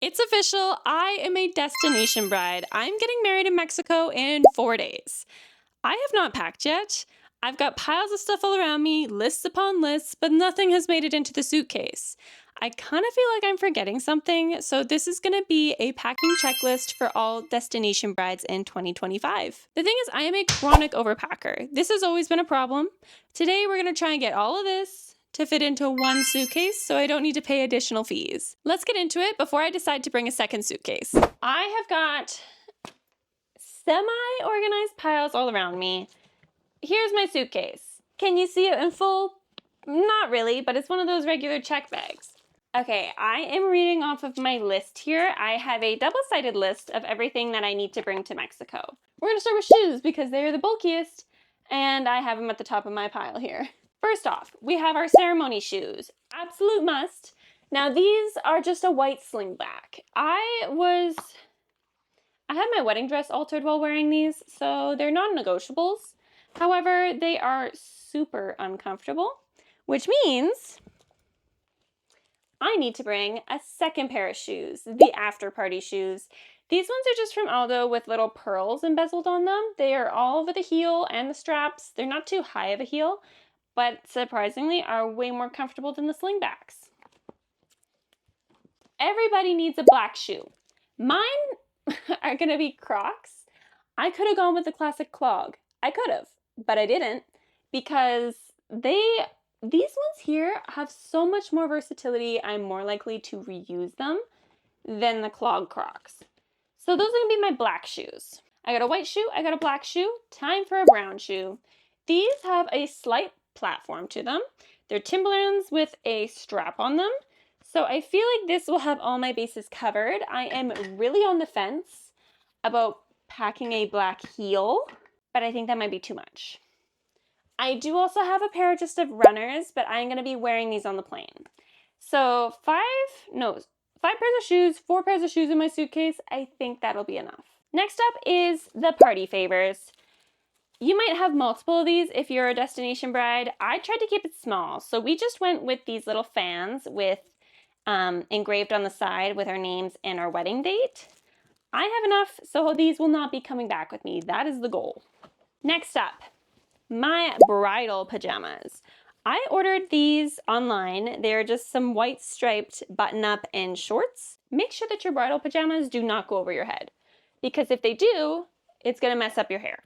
It's official, I am a destination bride. I'm getting married in Mexico in 4 days. I have not packed yet. I've got piles of stuff all around me, lists upon lists, but nothing has made it into the suitcase. I kind of feel like I'm forgetting something, so this is going to be a packing checklist for all destination brides in 2025. The thing is, I am a chronic overpacker. This has always been a problem. Today, we're going to try and get all of this to fit into one suitcase so I don't need to pay additional fees. Let's get into it before I decide to bring a second suitcase. I have got semi-organized piles all around me. Here's my suitcase. Can you see it in full? Not really, but it's one of those regular check bags. Okay, I am reading off of my list here. I have a double-sided list of everything that I need to bring to Mexico. We're gonna start with shoes because they're the bulkiest, and I have them at the top of my pile here. First off, we have our ceremony shoes. Absolute must. Now these are just a white slingback. I had my wedding dress altered while wearing these, so they're non-negotiables. However, they are super uncomfortable, which means I need to bring a second pair of shoes, the after party shoes. These ones are just from Aldo with little pearls embezzled on them. They are all over the heel and the straps. They're not too high of a heel, but surprisingly are way more comfortable than the slingbacks. Everybody needs a black shoe. Mine are gonna be Crocs. I could have gone with the classic clog. I could have, but I didn't because these ones here have so much more versatility. I'm more likely to reuse them than the clog Crocs. So those are gonna be my black shoes. I got a white shoe, I got a black shoe, time for a brown shoe. These have a slight platform to them. They're Timberlands with a strap on them. So I feel like this will have all my bases covered. I am really on the fence about packing a black heel, but I think that might be too much. I do also have a pair just of runners, but I'm gonna be wearing these on the plane. So 5 pairs of shoes, 4 pairs of shoes in my suitcase. I think that'll be enough. Next up is the party favors. You might have multiple of these if you're a destination bride. I tried to keep it small, so we just went with these little fans with engraved on the side with our names and our wedding date. I have enough, so these will not be coming back with me. That is the goal. Next up, my bridal pajamas. I ordered these online. They're just some white striped button-up and shorts. Make sure that your bridal pajamas do not go over your head, because if they do, it's gonna mess up your hair.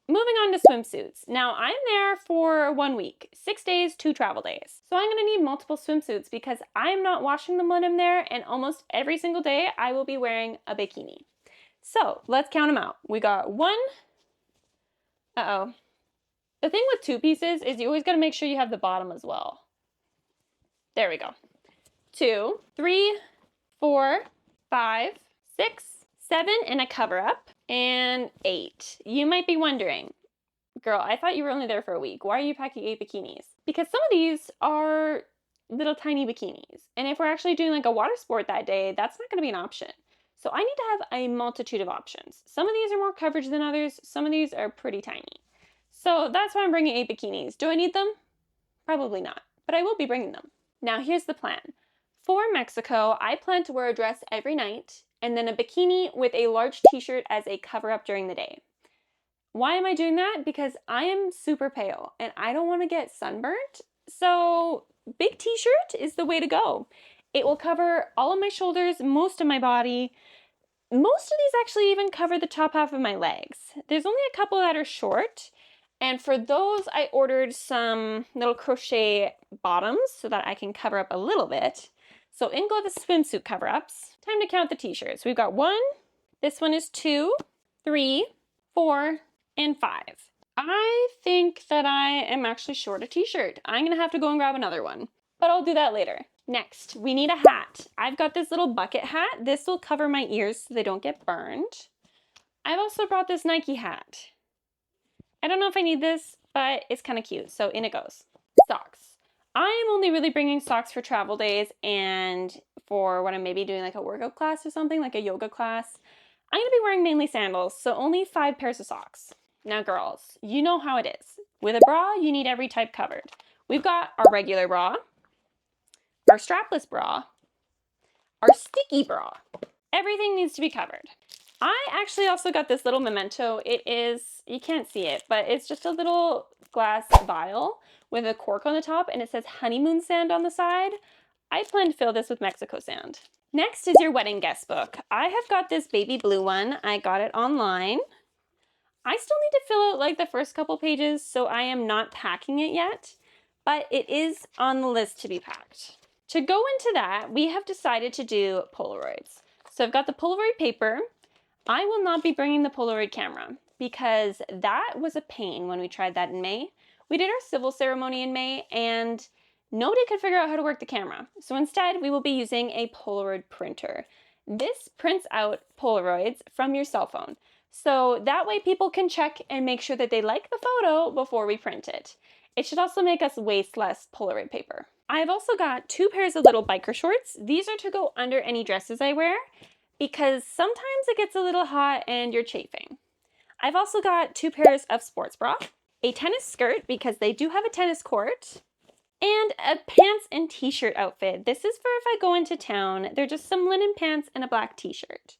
Moving on to swimsuits. Now I'm there for 1 week, 6 days, 2 travel days. So I'm gonna need multiple swimsuits because I'm not washing them when I'm there, and almost every single day I will be wearing a bikini. So let's count them out. We got 1, the thing with 2 pieces is you always gotta make sure you have the bottom as well. There we go. 2, 3, 4, 5, 6, 7, and a cover up, and 8. You might be wondering, girl, I thought you were only there for a week. Why are you packing 8 bikinis? Because some of these are little tiny bikinis. And if we're actually doing like a water sport that day, that's not gonna be an option. So I need to have a multitude of options. Some of these are more coverage than others. Some of these are pretty tiny. So that's why I'm bringing 8 bikinis. Do I need them? Probably not, but I will be bringing them. Now here's the plan. For Mexico, I plan to wear a dress every night and then a bikini with a large t-shirt as a cover-up during the day. Why am I doing that? Because I am super pale and I don't want to get sunburnt. So big t-shirt is the way to go. It will cover all of my shoulders, most of my body. Most of these actually even cover the top half of my legs. There's only a couple that are short. And for those, I ordered some little crochet bottoms so that I can cover up a little bit. So in go the swimsuit cover-ups. Time to count the t-shirts. We've got 1, this one is 2, 3, 4, and 5. I think that I am actually short a t-shirt. I'm gonna have to go and grab another one, but I'll do that later. Next, we need a hat. I've got this little bucket hat. This will cover my ears so they don't get burned. I've also brought this Nike hat. I don't know if I need this, but it's kind of cute, so in it goes. Socks. I am only really bringing socks for travel days and for when I'm maybe doing like a workout class or something, like a yoga class. I'm gonna be wearing mainly sandals, so only 5 pairs of socks. Now girls, you know how it is. With a bra, you need every type covered. We've got our regular bra, our strapless bra, our sticky bra. Everything needs to be covered. I actually also got this little memento. It is, you can't see it, but it's just a little glass vial with a cork on the top, and it says honeymoon sand on the side. I plan to fill this with Mexico sand. Next is your wedding guest book. I have got this baby blue one. I got it online. I still need to fill out like the first couple pages, so I am not packing it yet, but it is on the list to be packed. To go into that, we have decided to do Polaroids. So I've got the Polaroid paper. I will not be bringing the Polaroid camera because that was a pain when we tried that in May. We did our civil ceremony in May and nobody could figure out how to work the camera. So instead, we will be using a Polaroid printer. This prints out Polaroids from your cell phone. So that way people can check and make sure that they like the photo before we print it. It should also make us waste less Polaroid paper. I've also got 2 pairs of little biker shorts. These are to go under any dresses I wear because sometimes it gets a little hot and you're chafing. I've also got 2 pairs of sports bra, a tennis skirt because they do have a tennis court, and a pants and t-shirt outfit. This is for if I go into town. They're just some linen pants and a black t-shirt.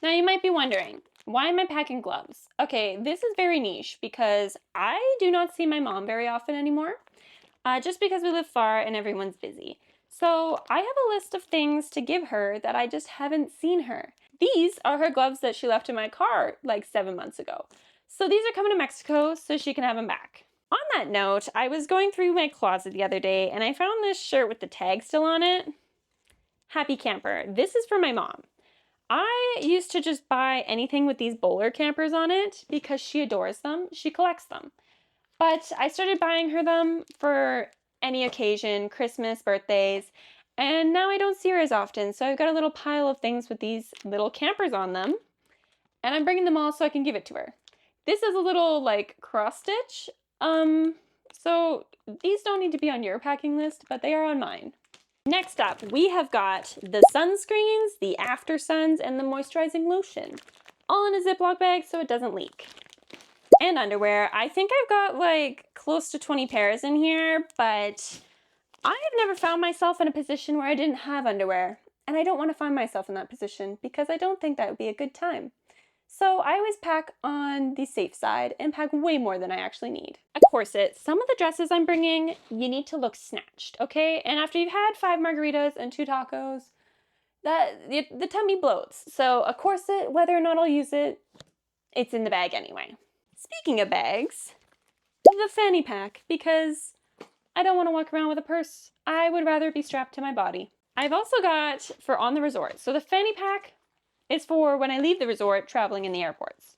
Now you might be wondering, why am I packing gloves? Okay, this is very niche because I do not see my mom very often anymore, just because we live far and everyone's busy. So I have a list of things to give her that I just haven't seen her. These are her gloves that she left in my car like 7 months ago. So these are coming to Mexico so she can have them back. On that note, I was going through my closet the other day and I found this shirt with the tag still on it. Happy Camper. This is for my mom. I used to just buy anything with these bowler campers on it because she adores them. She collects them. But I started buying her them for any occasion, Christmas, birthdays, and now I don't see her as often. So I've got a little pile of things with these little campers on them, and I'm bringing them all so I can give it to her. This is a little like cross stitch. So these don't need to be on your packing list, but they are on mine. Next up, we have got the sunscreens, the after suns, and the moisturizing lotion, all in a Ziploc bag so it doesn't leak. And underwear. I think I've got like close to 20 pairs in here, but I have never found myself in a position where I didn't have underwear. And I don't want to find myself in that position because I don't think that would be a good time. So I always pack on the safe side and pack way more than I actually need. A corset. Some of the dresses I'm bringing, you need to look snatched, okay? And after you've had 5 margaritas and 2 tacos, the tummy bloats. So a corset, whether or not I'll use it, it's in the bag anyway. Speaking of bags, the fanny pack, because I don't want to walk around with a purse. I would rather be strapped to my body. I've also got for on the resort. So the fanny pack is for when I leave the resort traveling in the airports.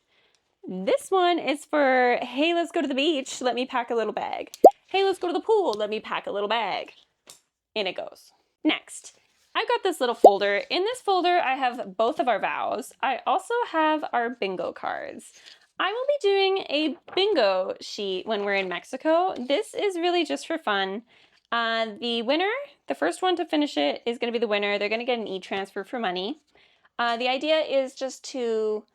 This one is for, hey, let's go to the beach, let me pack a little bag. Hey, let's go to the pool, let me pack a little bag. In it goes. Next, I've got this little folder. In this folder, I have both of our vows. I also have our bingo cards. I will be doing a bingo sheet when we're in Mexico. This is really just for fun. The winner, the first one to finish it, is going to be the winner. They're going to get an e-transfer for money. The idea is just to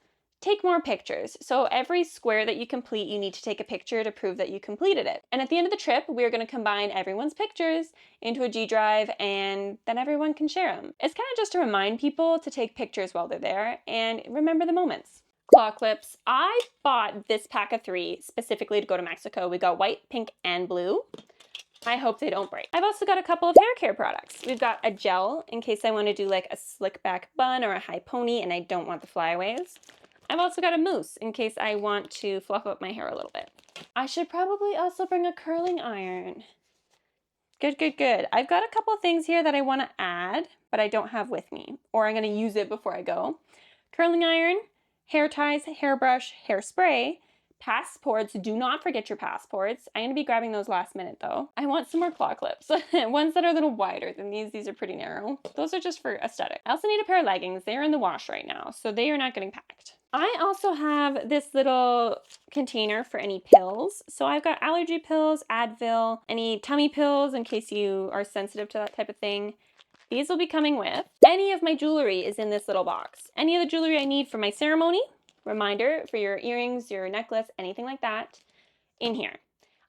take more pictures. So every square that you complete, you need to take a picture to prove that you completed it. And at the end of the trip, we're going to combine everyone's pictures into a G drive and then everyone can share them. It's kind of just to remind people to take pictures while they're there and remember the moments. Claw clips. I bought this pack of 3 specifically to go to Mexico. We got white, pink, and blue. I hope they don't break. I've also got a couple of hair care products. We've got a gel in case I want to do like a slick back bun or a high pony and I don't want the flyaways. I've also got a mousse in case I want to fluff up my hair a little bit. I should probably also bring a curling iron. Good, good, good. I've got a couple of things here that I want to add, but I don't have with me, or I'm going to use it before I go. Curling iron, hair ties, hairbrush, hairspray, passports. Do not forget your passports. I'm going to be grabbing those last minute though. I want some more claw clips. Ones that are a little wider than these. These are pretty narrow. Those are just for aesthetic. I also need a pair of leggings. They are in the wash right now, so they are not getting packed. I also have this little container for any pills. So I've got allergy pills, Advil, any tummy pills in case you are sensitive to that type of thing. These will be coming with. Any of my jewelry is in this little box. Any of the jewelry I need for my ceremony, reminder for your earrings, your necklace, anything like that, in here.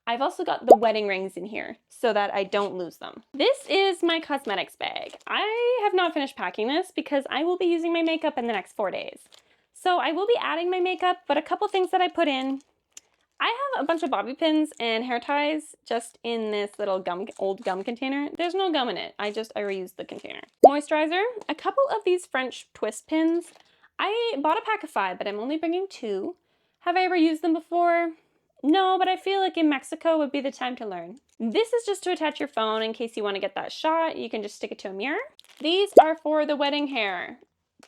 I've also got the wedding rings in here so that I don't lose them. This is my cosmetics bag. I have not finished packing this because I will be using my makeup in the next 4 days. So I will be adding my makeup, but a couple things that I put in. I have a bunch of bobby pins and hair ties just in this little old gum container. There's no gum in it. I reused the container. Moisturizer, a couple of these French twist pins. I bought a pack of 5, but I'm only bringing 2. Have I ever used them before? No, but I feel like in Mexico would be the time to learn. This is just to attach your phone in case you want to get that shot. You can just stick it to a mirror. These are for the wedding hair.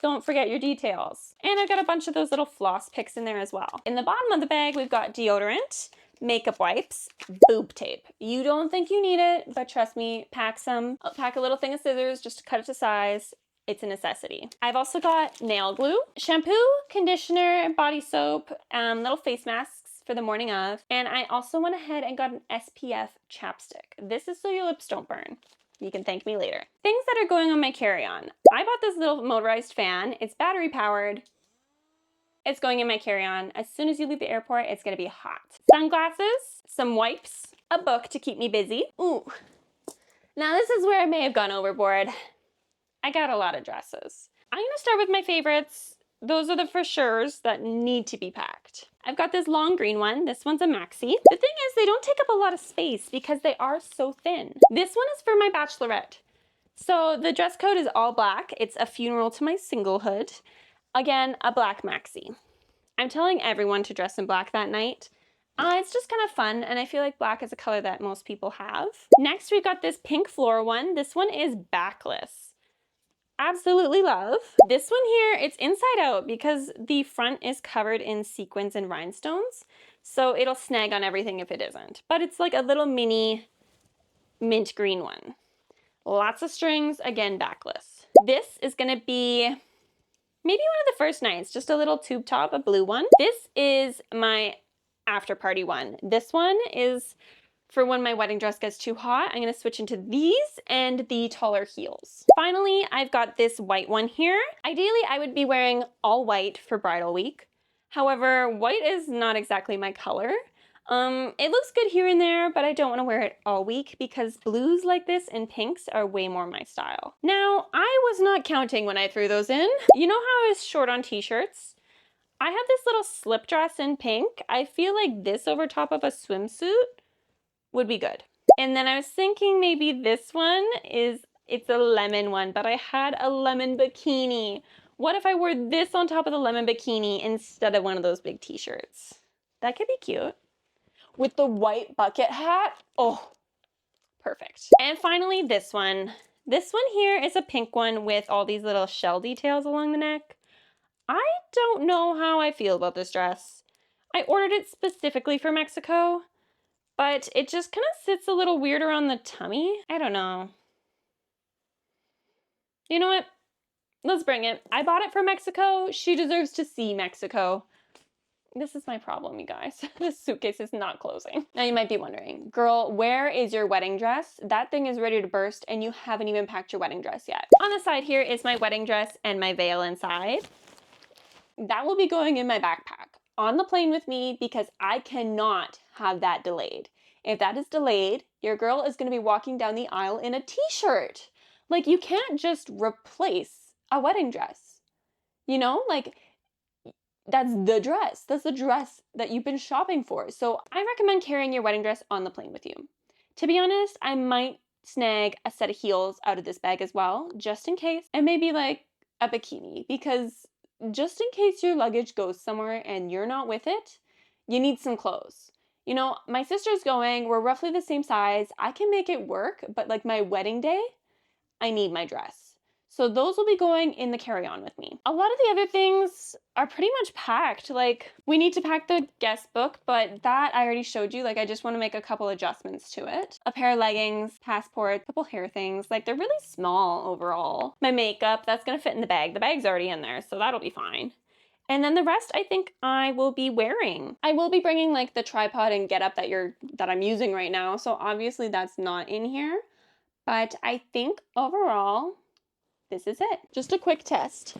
Don't forget your details. And I've got a bunch of those little floss picks in there as well. In the bottom of the bag, we've got deodorant, makeup wipes, boob tape. You don't think you need it, but trust me, pack some. I'll pack a little thing of scissors just to cut it to size. It's a necessity. I've also got nail glue, shampoo, conditioner, body soap, little face masks for the morning of. And I also went ahead and got an SPF chapstick. This is so your lips don't burn. You can thank me later. Things that are going on my carry-on. I bought this little motorized fan. It's battery powered. It's going in my carry-on. As soon as you leave the airport, it's gonna be hot. Sunglasses, some wipes, a book to keep me busy. Ooh. Now this is where I may have gone overboard. I got a lot of dresses. I'm gonna start with my favorites. Those are the for sure's that need to be packed. I've got this long green one. This one's a maxi. The thing is, they don't take up a lot of space because they are so thin. This one is for my bachelorette. So the dress code is all black. It's a funeral to my singlehood. Again, a black maxi. I'm telling everyone to dress in black that night. It's just kind of fun, and I feel like black is a color that most people have. Next, we've got this pink floral one. This one is backless. Absolutely love. This one here, it's inside out because the front is covered in sequins and rhinestones. So it'll snag on everything if it isn't. But it's like a little mini mint green one. Lots of strings, again, backless. This is gonna be maybe one of the first nights, just a little tube top, a blue one. This is my after party one. This one is for when my wedding dress gets too hot. I'm gonna switch into these and the taller heels. Finally, I've got this white one here. Ideally, I would be wearing all white for bridal week. However, white is not exactly my color. It looks good here and there, but I don't wanna wear it all week because blues like this and pinks are way more my style. Now, I was not counting when I threw those in. You know how I was short on t-shirts? I have this little slip dress in pink. I feel like this over top of a swimsuit would be good. And then I was thinking maybe this one it's a lemon one, but I had a lemon bikini. What if I wore this on top of the lemon bikini instead of one of those big t-shirts? That could be cute. With the white bucket hat, oh, perfect. And finally this one. This one here is a pink one with all these little shell details along the neck. I don't know how I feel about this dress. I ordered it specifically for Mexico, but it just kind of sits a little weird around the tummy. I don't know. You know what? Let's bring it. I bought it for Mexico. She deserves to see Mexico. This is my problem, you guys. This suitcase is not closing. Now you might be wondering, girl, where is your wedding dress? That thing is ready to burst and you haven't even packed your wedding dress yet. On the side here is my wedding dress and my veil inside. That will be going in my backpack on the plane with me because I cannot have that delayed. If that is delayed, your girl is going to be walking down the aisle in a t-shirt. Like, you can't just replace a wedding dress. You know, like, that's the dress. That's the dress that you've been shopping for. So I recommend carrying your wedding dress on the plane with you. To be honest, I might snag a set of heels out of this bag as well, just in case. And maybe like a bikini, because just in case your luggage goes somewhere and you're not with it, you need some clothes. You know, my sister's going, we're roughly the same size. I can make it work, but like my wedding day, I need my dress. So those will be going in the carry-on with me. A lot of the other things are pretty much packed. Like, we need to pack the guest book, but that I already showed you. Like, I just want to make a couple adjustments to it. A pair of leggings, passport, a couple hair things. Like, they're really small overall. My makeup, that's gonna fit in the bag. The bag's already in there, so that'll be fine. And then the rest I think I will be wearing. I will be bringing like the tripod and getup that I'm using right now. So obviously that's not in here, but I think overall, this is it. Just a quick test.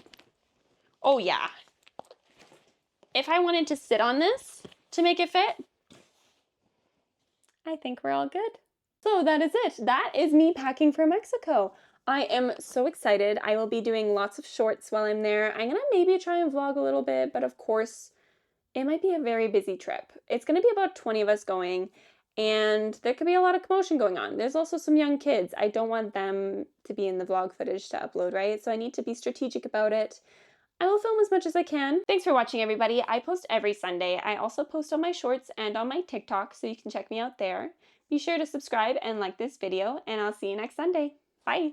Oh yeah. If I wanted to sit on this to make it fit, I think we're all good. So that is it. That is me packing for Mexico. I am so excited. I will be doing lots of shorts while I'm there. I'm gonna maybe try and vlog a little bit, but of course, it might be a very busy trip. It's gonna be about 20 of us going, and there could be a lot of commotion going on. There's also some young kids. I don't want them to be in the vlog footage to upload, right? So I need to be strategic about it. I will film as much as I can. Thanks for watching, everybody. I post every Sunday. I also post on my shorts and on my TikTok, so you can check me out there. Be sure to subscribe and like this video, and I'll see you next Sunday. Bye!